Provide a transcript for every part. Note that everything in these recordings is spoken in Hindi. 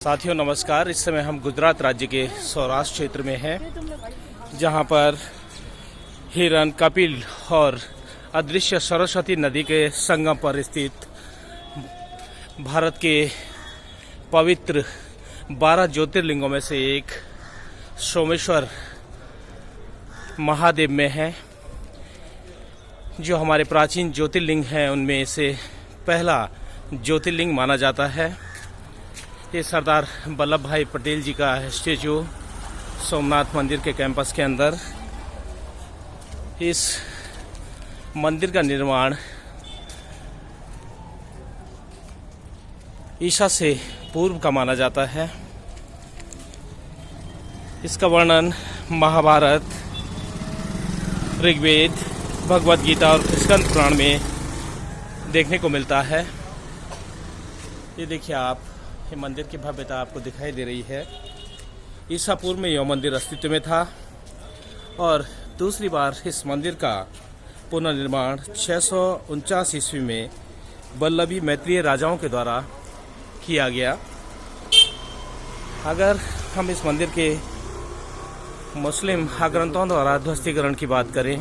साथियों नमस्कार। इस समय हम गुजरात राज्य के सौराष्ट्र क्षेत्र में हैं, जहां पर हिरन, कपिल और अदृश्य सरस्वती नदी के संगम पर स्थित भारत के पवित्र 12 ज्योतिर्लिंगों में से एक सोमेश्वर महादेव में है, जो हमारे प्राचीन ज्योतिर्लिंग हैं उनमें से पहला ज्योतिर्लिंग माना जाता है। ये सरदार वल्लभ भाई पटेल जी का स्टेचू सोमनाथ मंदिर के कैंपस के अंदर। इस मंदिर का निर्माण ईसा से पूर्व का माना जाता है। इसका वर्णन महाभारत, ऋग्वेद, भगवद गीता और स्कंद पुराण में देखने को मिलता है। ये देखिए आप, ये मंदिर की भव्यता आपको दिखाई दे रही है। ईसा पूर्व में यह मंदिर अस्तित्व में था और दूसरी बार इस मंदिर का पुनर्निर्माण 649 ईस्वी में वल्लभी मैत्रेय राजाओं के द्वारा किया गया। अगर हम इस मंदिर के मुस्लिम आक्रांताओं द्वारा ध्वस्तीकरण की बात करें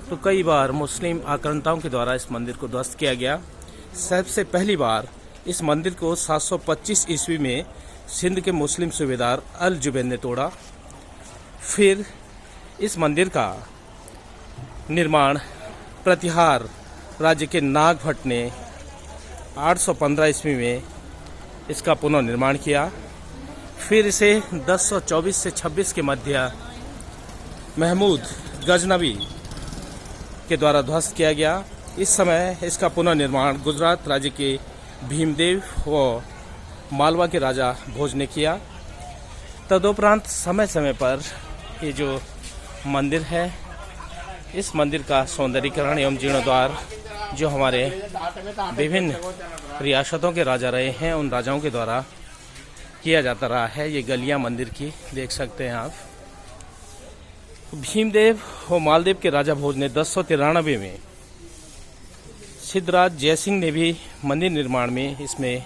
तो कई बार मुस्लिम आक्रांताओं के द्वारा इस मंदिर को ध्वस्त किया गया। सबसे पहली बार इस मंदिर को 725 ईस्वी में सिंध के मुस्लिम सूबेदार अल जुबैर ने तोड़ा। फिर इस मंदिर का निर्माण प्रतिहार राज्य के नाग भट्ट ने 815 ईस्वी में इसका पुनर्निर्माण किया। फिर इसे 1024 से 26 के मध्य महमूद गजनवी के द्वारा ध्वस्त किया गया। इस समय इसका पुनर्निर्माण गुजरात राज्य के भीमदेव व मालवा के राजा भोज ने किया। तदुपरांत समय समय पर ये जो मंदिर है, इस मंदिर का सौंदर्यीकरण एवं जीर्णोद्धार जो हमारे विभिन्न रियासतों के राजा रहे हैं उन राजाओं के द्वारा किया जाता रहा है। ये गलियां मंदिर की देख सकते हैं आप। भीमदेव व मालदेव के राजा भोज ने 1093 में सिद्धराज जयसिंह ने भी मंदिर निर्माण में इसमें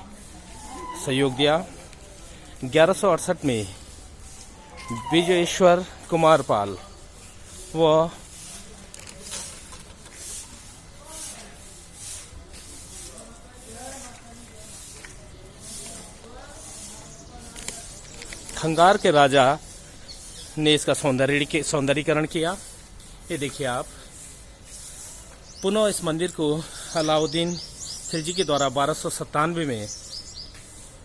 सहयोग दिया। 1168 में विजयेश्वर कुमार पाल व खंगार के राजा ने इसका सौंदर्यीकरण किया। ये देखिए आप, पुनः इस मंदिर को अलाउद्दीन खिलजी के द्वारा 1297 में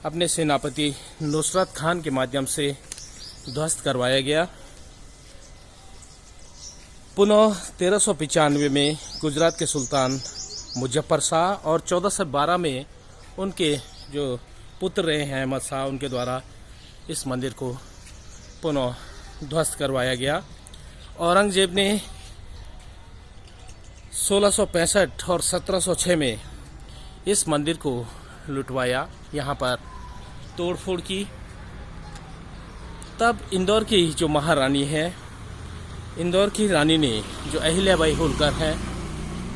अपने सेनापति नुसरत खान के माध्यम से ध्वस्त करवाया गया। पुनः 1395 में गुजरात के सुल्तान मुजफ्फर शाह और 1412 में उनके जो पुत्र रहे हैं अहमद शाह, उनके द्वारा इस मंदिर को पुनः ध्वस्त करवाया गया। औरंगजेब ने 1665 और 1706 में इस मंदिर को लुटवाया, यहाँ पर तोड़फोड़ की। तब इंदौर की जो महारानी है, इंदौर की रानी ने जो अहिल्याबाई होलकर हैं,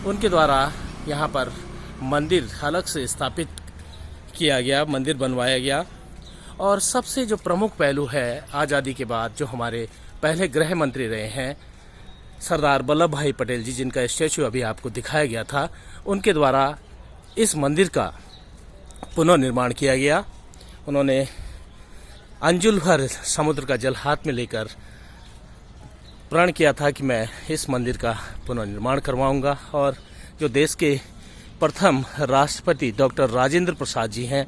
उनके द्वारा यहाँ पर मंदिर अलग से स्थापित किया गया, मंदिर बनवाया गया। और सबसे जो प्रमुख पहलू है, आज़ादी के बाद जो हमारे पहले गृह मंत्री रहे हैं सरदार वल्लभ भाई पटेल जी, जिनका स्टैचू अभी आपको दिखाया गया था, उनके द्वारा इस मंदिर का पुनर्निर्माण किया गया। उन्होंने अंजुल भर समुद्र का जल हाथ में लेकर प्रण किया था कि मैं इस मंदिर का पुनर्निर्माण करवाऊंगा। और जो देश के प्रथम राष्ट्रपति डॉक्टर राजेंद्र प्रसाद जी हैं,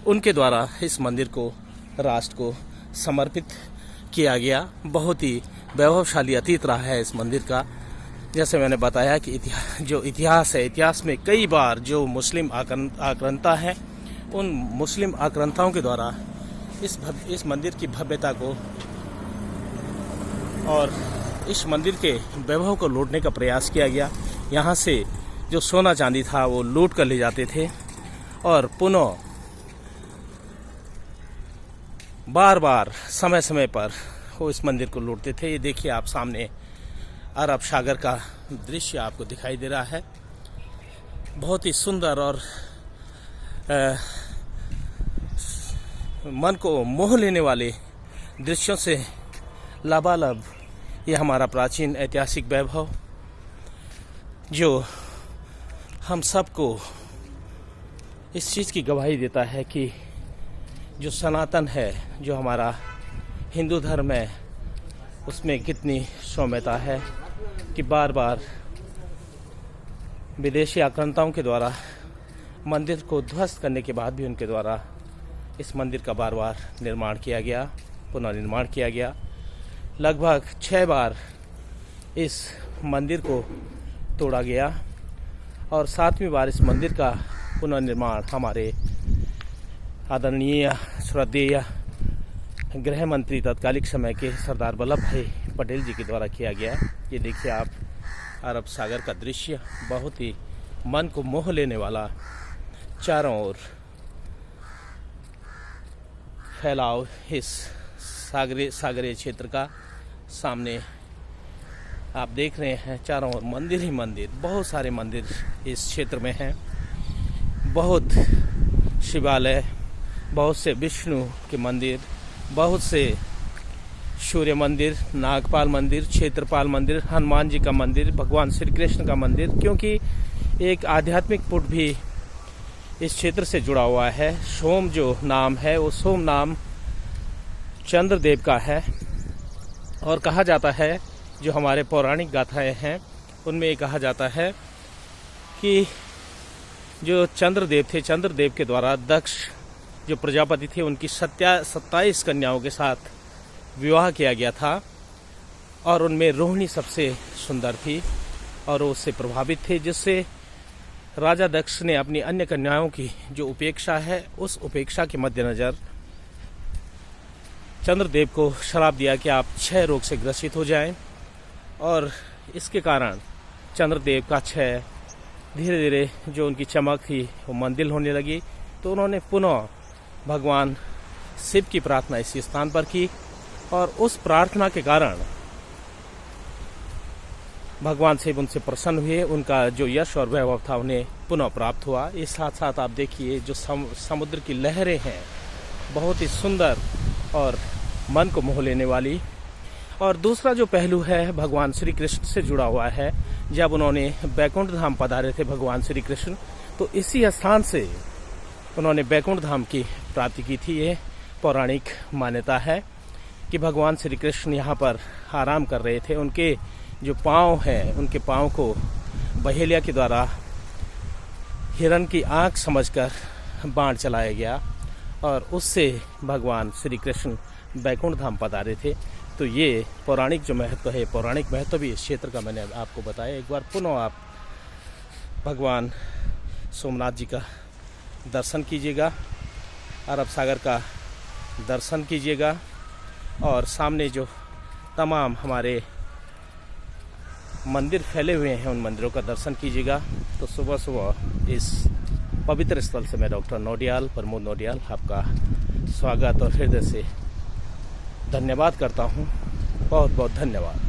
उनके द्वारा इस मंदिर को राष्ट्र को समर्पित किया गया। बहुत ही वैभवशाली अतीत रहा है इस मंदिर का। जैसे मैंने बताया कि जो इतिहास है, इतिहास में कई बार जो मुस्लिम आक्रांता हैं, उन मुस्लिम आक्रांताओं के द्वारा इस मंदिर की भव्यता को और इस मंदिर के वैभव को लूटने का प्रयास किया गया। यहाँ से जो सोना चांदी था वो लूट कर ले जाते थे और पुनः बार बार समय समय पर वो इस मंदिर को लूटते थे। ये देखिए आप, सामने अरब सागर का दृश्य आपको दिखाई दे रहा है। बहुत ही सुंदर और मन को मोह लेने वाले दृश्यों से लबालब ये हमारा प्राचीन ऐतिहासिक वैभव जो हम सबको इस चीज़ की गवाही देता है कि जो सनातन है, जो हमारा हिंदू धर्म है, उसमें कितनी सौम्यता है कि बार बार विदेशी आक्रांताओं के द्वारा मंदिर को ध्वस्त करने के बाद भी उनके द्वारा इस मंदिर का बार बार निर्माण किया गया, पुनर्निर्माण किया गया। लगभग 6 बार इस मंदिर को तोड़ा गया और 7वीं बार इस मंदिर का पुनर्निर्माण हमारे आदरणीय श्रद्धेय गृह मंत्री तत्कालिक समय के सरदार वल्लभ भाई पटेल जी के द्वारा किया गया। ये देखिए आप, अरब सागर का दृश्य बहुत ही मन को मोह लेने वाला, चारों ओर फैलाव इस सागरीय क्षेत्र का। सामने आप देख रहे हैं चारों ओर मंदिर ही मंदिर, बहुत सारे मंदिर इस क्षेत्र में हैं। बहुत शिवालय, बहुत से विष्णु के मंदिर, बहुत से सूर्य मंदिर, नागपाल मंदिर, क्षेत्रपाल मंदिर, हनुमान जी का मंदिर, भगवान श्री कृष्ण का मंदिर, क्योंकि एक आध्यात्मिक पुट भी इस क्षेत्र से जुड़ा हुआ है। सोम जो नाम है वो सोम नाम चंद्रदेव का है और कहा जाता है, जो हमारे पौराणिक गाथाएं हैं उनमें ये कहा जाता है कि जो चंद्रदेव थे, चंद्रदेव के द्वारा दक्ष जो प्रजापति थे उनकी 27 कन्याओं के साथ विवाह किया गया था और उनमें रोहिणी सबसे सुंदर थी और वो उससे प्रभावित थे, जिससे राजा दक्ष ने अपनी अन्य कन्याओं की जो उपेक्षा है उस उपेक्षा के मद्देनजर चंद्रदेव को श्राप दिया कि आप क्षय रोग से ग्रसित हो जाएं और इसके कारण चंद्रदेव का क्षय धीरे धीरे जो उनकी चमक थी वो मंदिर होने लगी। तो उन्होंने पुनः भगवान शिव की प्रार्थना इसी स्थान पर की और उस प्रार्थना के कारण भगवान शिव उनसे प्रसन्न हुए, उनका जो यश और वैभव था उन्हें पुनः प्राप्त हुआ। इस साथ साथ आप देखिए जो समुद्र की लहरें हैं, बहुत ही सुंदर और मन को मोह लेने वाली। और दूसरा जो पहलू है भगवान श्री कृष्ण से जुड़ा हुआ है। जब उन्होंने बैकुंठ धाम पधारे थे भगवान श्री कृष्ण, तो इसी स्थान से उन्होंने बैकुंठ धाम की प्राप्ति की थी। ये पौराणिक मान्यता है कि भगवान श्री कृष्ण यहाँ पर आराम कर रहे थे। उनके जो पाँव हैं, उनके पाँव को बहेलिया के द्वारा हिरण की आँख समझकर बाण चलाया गया और उससे भगवान श्री कृष्ण बैकुंठ धाम पधारे थे। तो ये पौराणिक जो महत्व है, पौराणिक महत्व भी इस क्षेत्र का मैंने आपको बताया। एक बार पुनः आप भगवान सोमनाथ जी का दर्शन कीजिएगा, अरब सागर का दर्शन कीजिएगा और सामने जो तमाम हमारे मंदिर फैले हुए हैं उन मंदिरों का दर्शन कीजिएगा। तो सुबह सुबह इस पवित्र स्थल से मैं डॉक्टर नौडियाल, प्रमोद नौडियाल, आपका स्वागत और हृदय से धन्यवाद करता हूँ। बहुत बहुत धन्यवाद।